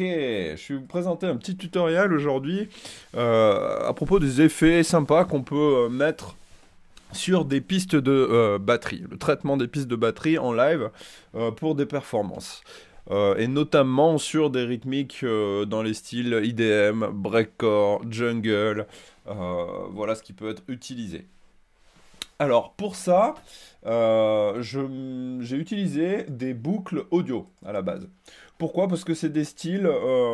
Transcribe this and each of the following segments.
je vais vous présenter un petit tutoriel aujourd'hui à propos des effets sympas qu'on peut mettre sur des pistes de batterie, le traitement des pistes de batterie en live pour des performances. Et notamment sur des rythmiques dans les styles IDM, breakcore, jungle, voilà ce qui peut être utilisé. Alors pour ça, j'ai utilisé des boucles audio à la base. Pourquoi? Parce que c'est des styles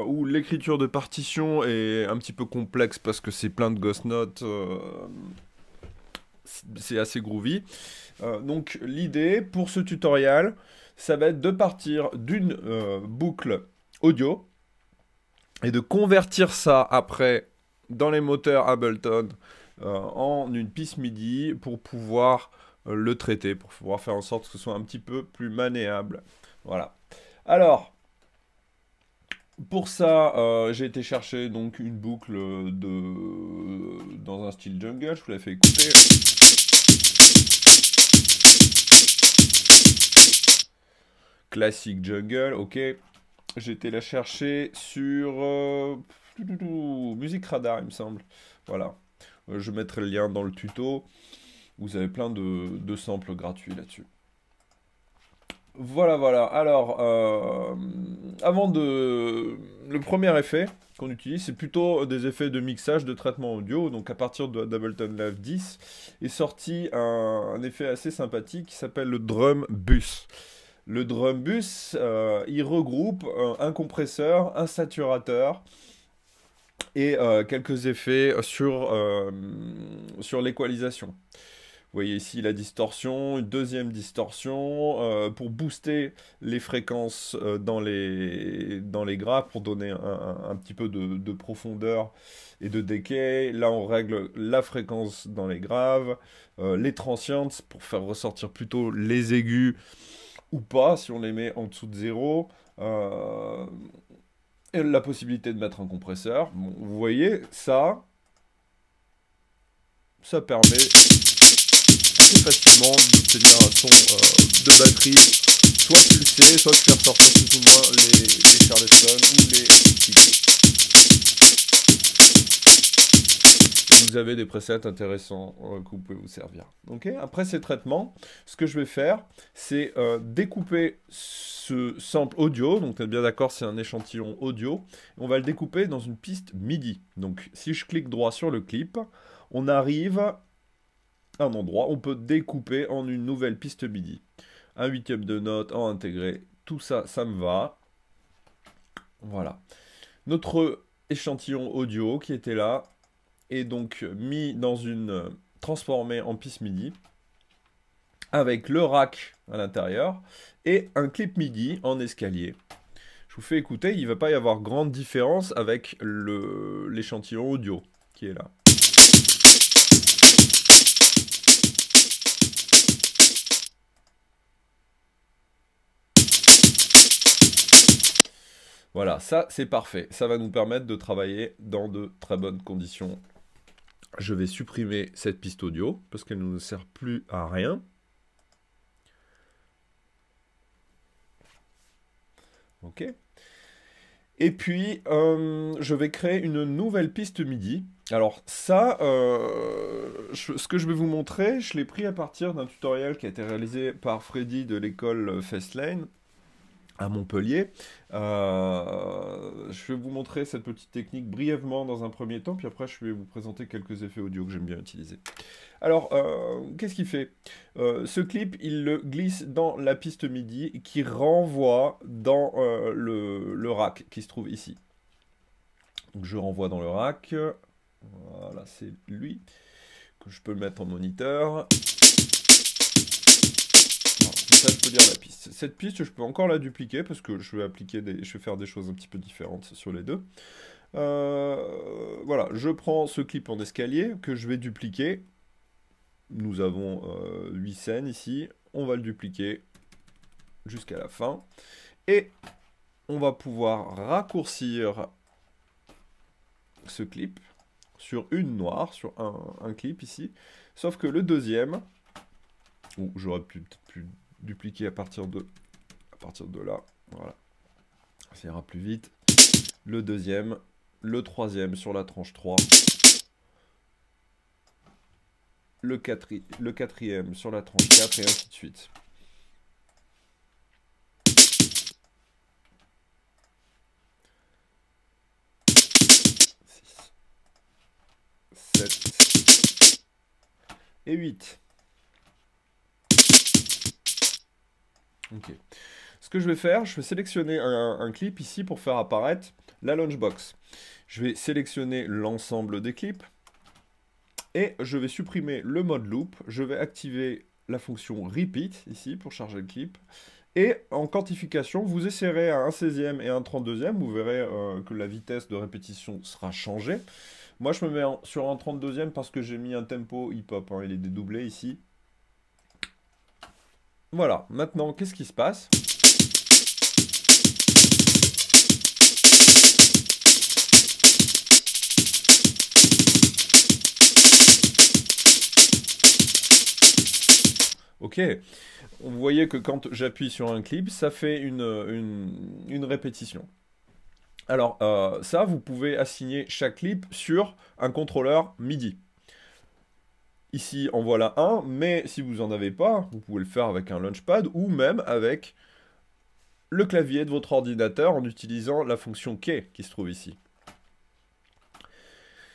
où l'écriture de partition est un petit peu complexe parce que c'est plein de ghost notes, c'est assez groovy. Donc l'idée pour ce tutoriel, ça va être de partir d'une boucle audio et de convertir ça après dans les moteurs Ableton en une piste MIDI pour pouvoir le traiter, pour pouvoir faire en sorte que ce soit un petit peu plus maniable. Voilà. Alors, pour ça, j'ai été chercher donc une boucle dans un style jungle, je vous l'ai fait écouter. Classique jungle, ok. J'ai été la chercher sur Music Radar, il me semble. Voilà. Je mettrai le lien dans le tuto. Vous avez plein de samples gratuits là-dessus. Voilà, voilà. Alors, le premier effet qu'on utilise, c'est plutôt des effets de mixage, de traitement audio. Donc, à partir d'Ableton Live 10, est sorti un effet assez sympathique qui s'appelle le Drum Bus. Le Drum Bus, il regroupe un compresseur, un saturateur et quelques effets sur l'équalisation. Vous voyez ici la distorsion, une deuxième distorsion, pour booster les fréquences dans les graves, pour donner un petit peu de profondeur et de decay. Là, on règle la fréquence dans les graves, les transients, pour faire ressortir plutôt les aigus, ou pas, si on les met en dessous de 0. Et la possibilité de mettre un compresseur. Bon, vous voyez, ça permet assez facilement d'obtenir un son de batterie, soit pulsé, soit de faire sortir plus ou moins les Charleston ou les kicks. Vous avez des presets intéressants que vous pouvez vous servir. Okay. Après ces traitements, ce que je vais faire, c'est découper ce sample audio. Donc, tu es bien d'accord, c'est un échantillon audio. On va le découper dans une piste MIDI. Donc, si je clique droit sur le clip, on arrive à un endroit où on peut découper en une nouvelle piste MIDI. Un huitième de note en intégré. Tout ça, ça me va. Voilà. Notre échantillon audio qui était là est donc mis dans transformé en piste MIDI avec le rack à l'intérieur et un clip MIDI en escalier. Je vous fais écouter, il ne va pas y avoir grande différence avec l'échantillon audio qui est là. Voilà, ça c'est parfait. Ça va nous permettre de travailler dans de très bonnes conditions. Je vais supprimer cette piste audio parce qu'elle ne nous sert plus à rien. Ok. Et puis, je vais créer une nouvelle piste MIDI. Alors ça, ce que je vais vous montrer, je l'ai pris à partir d'un tutoriel qui a été réalisé par Freddy de l'école Fastlane à Montpellier. Je vais vous montrer cette petite technique brièvement dans un premier temps, puis après je vais vous présenter quelques effets audio que j'aime bien utiliser. Alors, qu'est-ce qu'il fait? Ce clip, il le glisse dans la piste MIDI qui renvoie dans le rack qui se trouve ici. Donc je renvoie dans le rack. Voilà, c'est lui que je peux mettre en moniteur. Ça, je peux lire la piste. Cette piste, je peux encore la dupliquer parce que je vais faire des choses un petit peu différentes sur les deux. Voilà, je prends ce clip en escalier que je vais dupliquer. Nous avons 8 scènes ici. On va le dupliquer jusqu'à la fin. Et on va pouvoir raccourcir ce clip sur une noire, sur un clip ici. Sauf que le deuxième, où j'aurais pu dupliquer à partir de là, voilà, ça ira plus vite. le deuxième, le troisième sur la tranche 3, le quatrième sur la tranche 4 et ainsi de suite. 7 et 8. Ok. Ce que je vais faire, je vais sélectionner un clip ici pour faire apparaître la launchbox. Je vais sélectionner l'ensemble des clips et je vais supprimer le mode loop. Je vais activer la fonction repeat ici pour charger le clip. Et en quantification, vous essayerez à 1/16e et 1/32e. Vous verrez que la vitesse de répétition sera changée. Moi, je me mets sur 1/32e parce que j'ai mis un tempo hip-hop. Hein, il est dédoublé ici. Voilà. Maintenant, qu'est-ce qui se passe ? Ok, vous voyez que quand j'appuie sur un clip, ça fait une répétition. Alors, ça, vous pouvez assigner chaque clip sur un contrôleur MIDI. Ici, en voilà un, mais si vous n'en avez pas, vous pouvez le faire avec un Launchpad ou même avec le clavier de votre ordinateur en utilisant la fonction Key qui se trouve ici.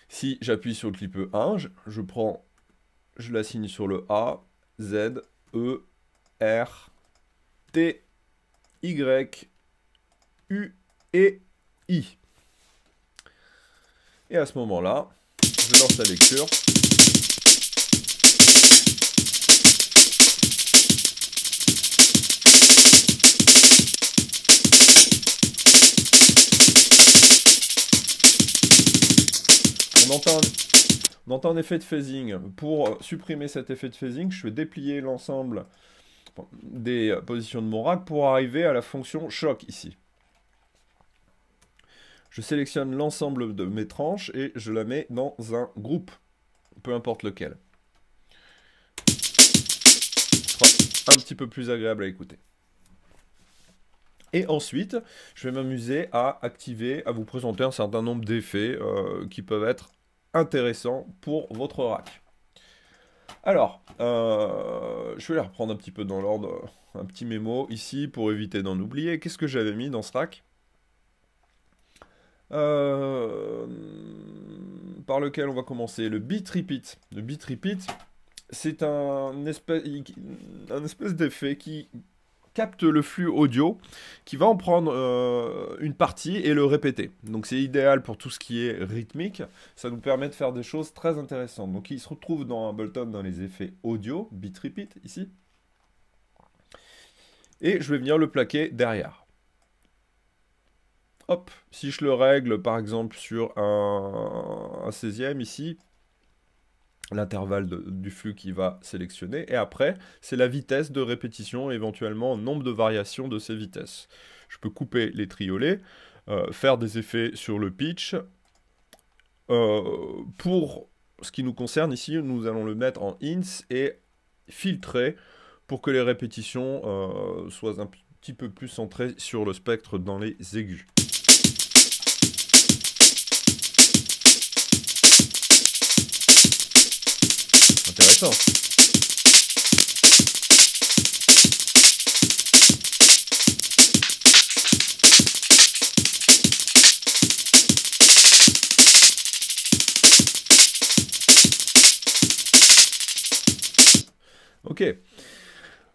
Si j'appuie sur le clip 1, je l'assigne sur le A, Z, E, R, T, Y, U et I. Et à ce moment-là, je lance la lecture. On entend un effet de phasing. Pour supprimer cet effet de phasing, je vais déplier l'ensemble des positions de mon rack pour arriver à la fonction choc ici. Je sélectionne l'ensemble de mes tranches et je la mets dans un groupe, peu importe lequel. Ce sera un petit peu plus agréable à écouter. Et ensuite, je vais m'amuser à activer, à vous présenter un certain nombre d'effets qui peuvent être intéressants pour votre rack. Alors, je vais les reprendre un petit peu dans l'ordre, un petit mémo ici pour éviter d'en oublier. Qu'est-ce que j'avais mis dans ce rack par lequel on va commencer? Le beat repeat. Le beat repeat, c'est un espèce d'effet qui capte le flux audio, qui va en prendre une partie et le répéter. Donc c'est idéal pour tout ce qui est rythmique, ça nous permet de faire des choses très intéressantes. Donc il se retrouve dans Ableton dans les effets audio, beat repeat ici. Et je vais venir le plaquer derrière. Hop, si je le règle par exemple sur un 16e ici, l'intervalle du flux qui va sélectionner, et après, c'est la vitesse de répétition, éventuellement nombre de variations de ces vitesses. Je peux couper les triolets, faire des effets sur le pitch. Pour ce qui nous concerne ici, nous allons le mettre en ins et filtrer pour que les répétitions soient un petit peu plus centrées sur le spectre dans les aigus. Intéressant. Ok.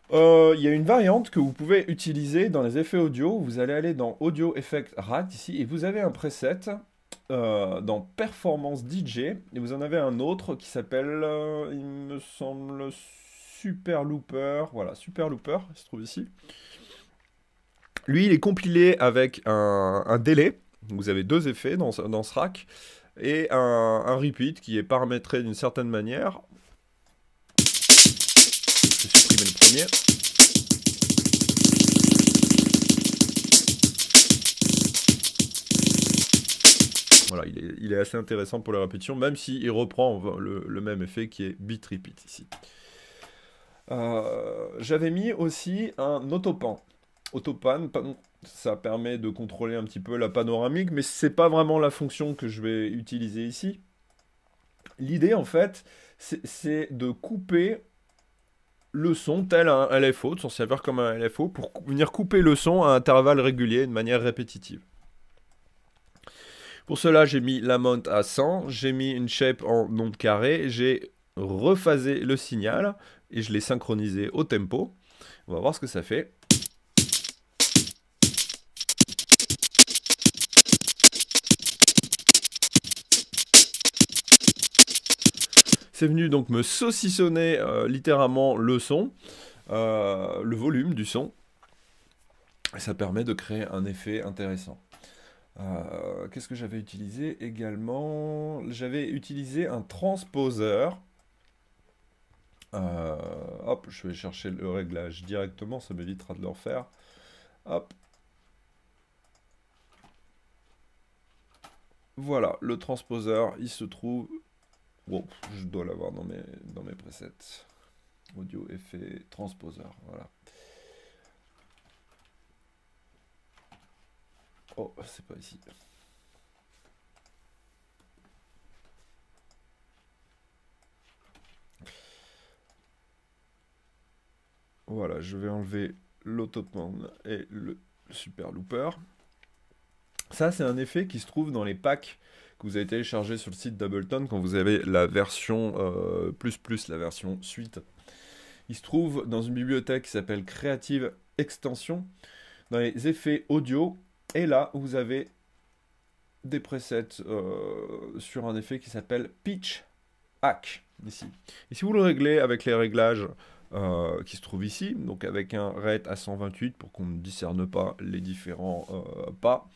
Il y a une variante que vous pouvez utiliser dans les effets audio. Vous allez aller dans Audio Effect Rack ici et vous avez un preset dans Performance DJ, et vous en avez un autre qui s'appelle, il me semble, Super Looper. Voilà, Super Looper, il se trouve ici. Lui, il est compilé avec un délai. Vous avez deux effets dans ce rack, et un repeat qui est paramétré d'une certaine manière. Je vais supprimer le premier. Voilà, il est assez intéressant pour la répétition, même s'il reprend le même effet qui est beat repeat ici. J'avais mis aussi un autopan. Autopan, ça permet de contrôler un petit peu la panoramique, mais c'est pas vraiment la fonction que je vais utiliser ici. L'idée, en fait, c'est de couper le son tel un LFO, de s'en servir comme un LFO, pour venir couper le son à intervalles réguliers, de manière répétitive. Pour cela, j'ai mis l'amount à 100, j'ai mis une shape en nombre carré, j'ai rephasé le signal, et je l'ai synchronisé au tempo. On va voir ce que ça fait. C'est venu donc me saucissonner littéralement le son, le volume du son. Et ça permet de créer un effet intéressant. Qu'est-ce que j'avais utilisé également? J'avais utilisé un transposeur. Hop, je vais chercher le réglage directement, ça m'évitera de le refaire. Hop. Voilà, le transposeur, il se trouve... Bon, je dois l'avoir dans mes presets. Audio, effet, transposeur, voilà. Oh, c'est pas ici. Voilà, je vais enlever l'autopan et le super looper. Ça, c'est un effet qui se trouve dans les packs que vous avez téléchargés sur le site d'Ableton quand vous avez la version la version suite. Il se trouve dans une bibliothèque qui s'appelle Creative Extension, dans les effets audio, et là, vous avez des presets sur un effet qui s'appelle Pitch Hack, ici. Et si vous le réglez avec les réglages qui se trouvent ici, donc avec un rate à 128 pour qu'on ne discerne pas les différents pas,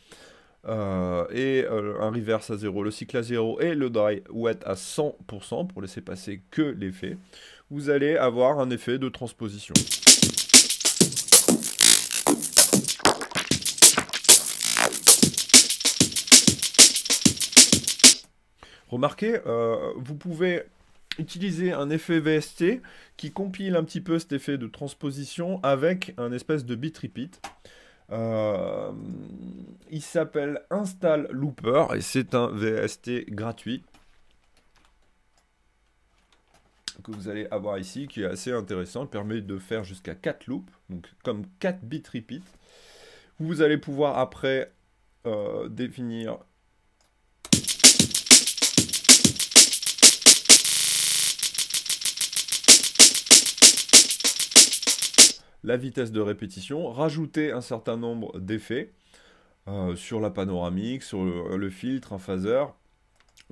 et un reverse à 0, le cycle à 0 et le dry wet à 100% pour laisser passer que l'effet, vous allez avoir un effet de transposition. Remarquez, vous pouvez utiliser un effet VST qui compile un petit peu cet effet de transposition avec un espèce de bit repeat. Il s'appelle Install Looper et c'est un VST gratuit que vous allez avoir ici qui est assez intéressant. Il permet de faire jusqu'à 4 loops, donc comme 4 bit repeat. Vous allez pouvoir après définir la vitesse de répétition, rajouter un certain nombre d'effets sur la panoramique, sur le filtre, un phaser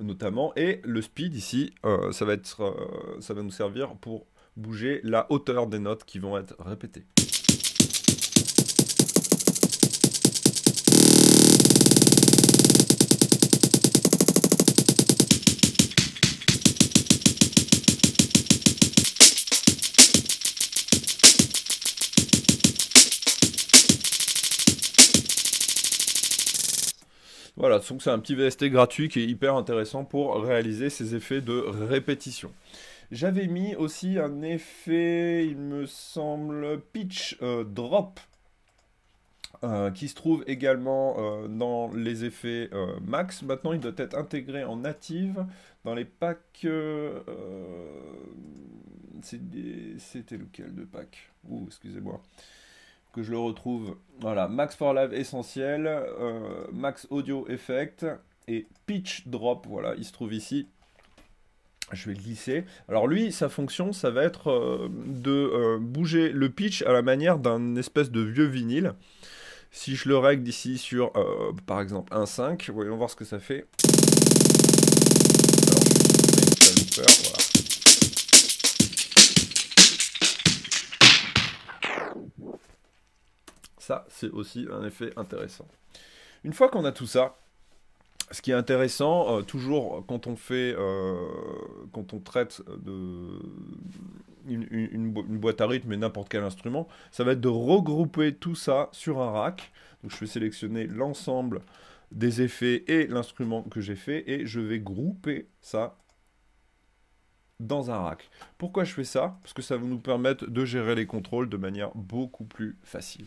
notamment, et le speed ici, ça va nous servir pour bouger la hauteur des notes qui vont être répétées. Voilà, donc c'est un petit VST gratuit qui est hyper intéressant pour réaliser ces effets de répétition. J'avais mis aussi un effet, il me semble, pitch drop, qui se trouve également dans les effets max. Maintenant, il doit être intégré en native dans les packs... C'était lequel de pack? Ouh, excusez-moi. Que je le retrouve. Voilà, Max for Live essentiel, Max Audio Effect et Pitch Drop. Voilà, il se trouve ici. Je vais le glisser. Alors lui, sa fonction, ça va être de bouger le pitch à la manière d'un espèce de vieux vinyle. Si je le règle d'ici sur, par exemple, 1.5, voyons voir ce que ça fait. Alors, je vais voilà. Ça, c'est aussi un effet intéressant. Une fois qu'on a tout ça, ce qui est intéressant, toujours quand on fait, quand on traite une boîte à rythme et n'importe quel instrument, ça va être de regrouper tout ça sur un rack. Donc je vais sélectionner l'ensemble des effets et l'instrument que j'ai fait et je vais grouper ça dans un rack. Pourquoi je fais ça? Parce que ça va nous permettre de gérer les contrôles de manière beaucoup plus facile.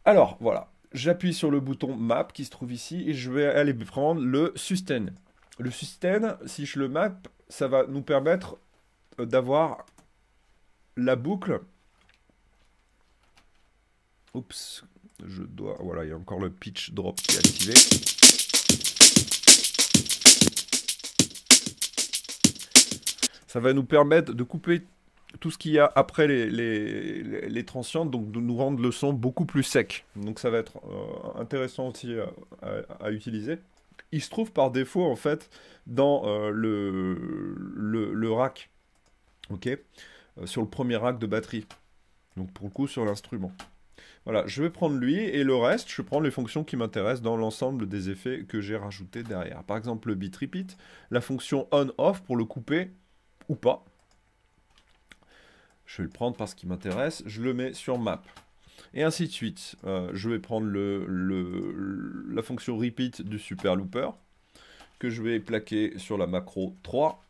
Alors, voilà. J'appuie sur le bouton Map qui se trouve ici et je vais aller prendre le Sustain. Le Sustain, si je le map, ça va nous permettre d'avoir la boucle. Oups, je dois... Voilà, il y a encore le pitch drop qui est activé. Ça va nous permettre de couper tout ce qu'il y a après les transients, donc de nous rendre le son beaucoup plus sec. Donc ça va être intéressant aussi à utiliser. Il se trouve par défaut, en fait, dans le rack, ok, sur le premier rack de batterie. Donc pour le coup, sur l'instrument. Voilà, je vais prendre lui, et le reste, je prends les fonctions qui m'intéressent dans l'ensemble des effets que j'ai rajoutés derrière. Par exemple, le beat repeat, la fonction on-off pour le couper ou pas. Je vais le prendre parce qu'il m'intéresse, je le mets sur map. Et ainsi de suite. Je vais prendre la fonction repeat du super looper, que je vais plaquer sur la macro 3.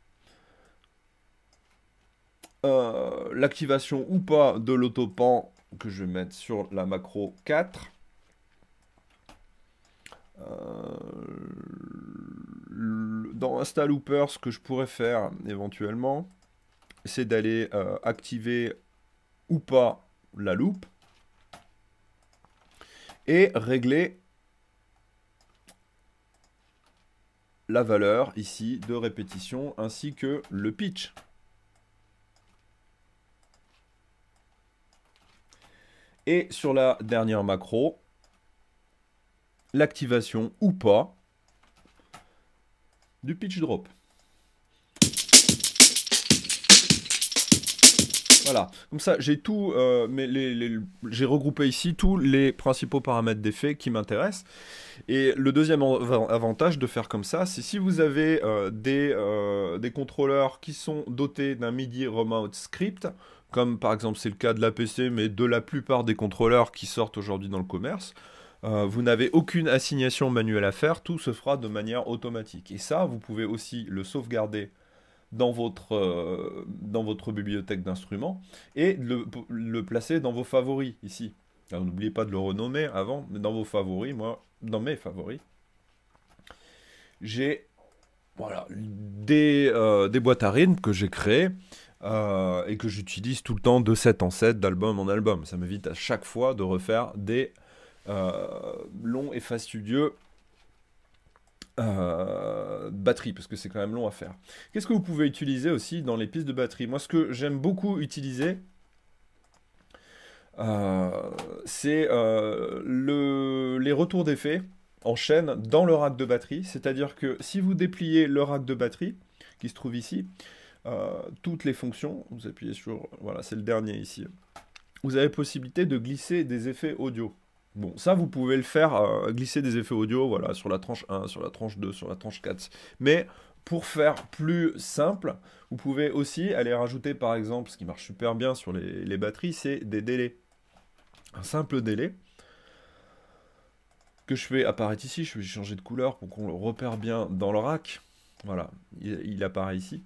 L'activation ou pas de l'autopan, que je vais mettre sur la macro 4. Dans Insta Looper, ce que je pourrais faire éventuellement, c'est d'aller activer ou pas la loupe et régler la valeur ici de répétition ainsi que le pitch. Et sur la dernière macro, l'activation ou pas du pitch drop. Voilà, comme ça j'ai tout, j'ai regroupé ici tous les principaux paramètres d'effet qui m'intéressent. Et le deuxième avantage de faire comme ça, c'est si vous avez des contrôleurs qui sont dotés d'un MIDI Remote Script, comme par exemple c'est le cas de l'APC, mais de la plupart des contrôleurs qui sortent aujourd'hui dans le commerce, vous n'avez aucune assignation manuelle à faire, tout se fera de manière automatique. Et ça, vous pouvez aussi le sauvegarder dans votre bibliothèque d'instruments et le placer dans vos favoris ici. Alors n'oubliez pas de le renommer avant, mais dans vos favoris, moi, dans mes favoris, j'ai voilà, des boîtes à rythme que j'ai créées et que j'utilise tout le temps de 7 en 7, d'album en album. Ça m'évite à chaque fois de refaire des longs et fastidieux batterie, parce que c'est quand même long à faire. Qu'est-ce que vous pouvez utiliser aussi dans les pistes de batterie? Moi, ce que j'aime beaucoup utiliser, c'est les retours d'effet en chaîne dans le rack de batterie. C'est-à-dire que si vous dépliez le rack de batterie, qui se trouve ici, toutes les fonctions, vous appuyez sur, voilà, c'est le dernier ici, vous avez possibilité de glisser des effets audio. Bon, ça, vous pouvez le faire, glisser des effets audio, voilà, sur la tranche 1, sur la tranche 2, sur la tranche 4. Mais pour faire plus simple, vous pouvez aussi aller rajouter, par exemple, ce qui marche super bien sur les batteries, c'est des délais. Un simple délai que je fais apparaître ici. Je vais changer de couleur pour qu'on le repère bien dans le rack. Voilà, il apparaît ici.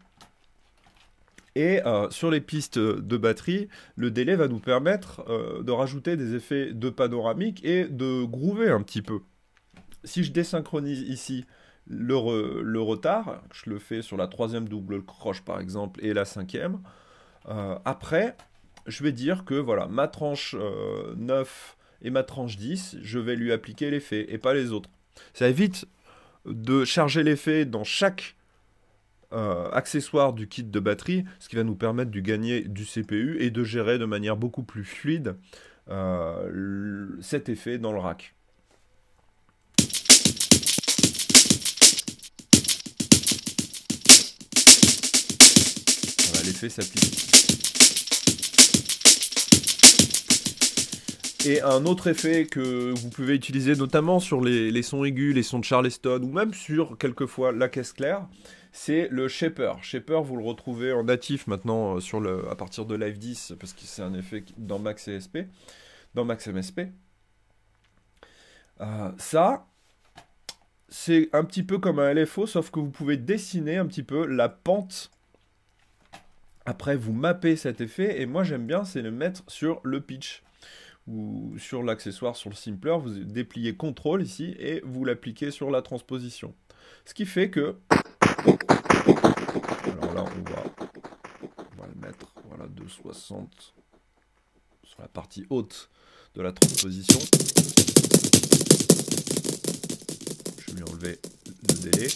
Et sur les pistes de batterie, le délai va nous permettre de rajouter des effets de panoramique et de groover un petit peu. Si je désynchronise ici le retard, je le fais sur la 3e double croche par exemple et la 5e, après je vais dire que voilà, ma tranche 9 et ma tranche 10, je vais lui appliquer l'effet et pas les autres. Ça évite de charger l'effet dans chaque accessoire du kit de batterie, ce qui va nous permettre de gagner du CPU et de gérer de manière beaucoup plus fluide cet effet dans le rack. Voilà, l'effet s'applique. Et un autre effet que vous pouvez utiliser notamment sur les sons aigus, les sons de Charleston, ou même sur quelquefois la caisse claire, c'est le shaper. Shaper, vous le retrouvez en natif maintenant à partir de Live 10, parce que c'est un effet dans Max MSP. Ça, c'est un petit peu comme un LFO, sauf que vous pouvez dessiner un petit peu la pente. Après, vous mappez cet effet, et moi j'aime bien, c'est le mettre sur le pitch. ou sur l'accessoire, sur le simpler, vous dépliez CTRL ici et vous l'appliquez sur la transposition. Ce qui fait que... Alors là, on va le mettre, voilà, 260 sur la partie haute de la transposition. Je vais lui enlever le délai.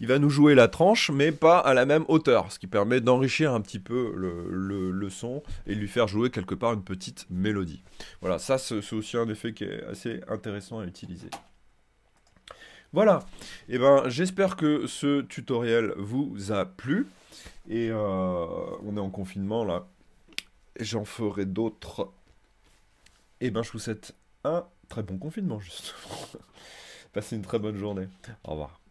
Il va nous jouer la tranche, mais pas à la même hauteur, ce qui permet d'enrichir un petit peu le son et lui faire jouer quelque part une petite mélodie. Voilà, ça c'est aussi un effet qui est assez intéressant à utiliser. Voilà, et ben j'espère que ce tutoriel vous a plu, et on est en confinement là, j'en ferai d'autres, et ben je vous souhaite un très bon confinement justement. Passez une très bonne journée, au revoir.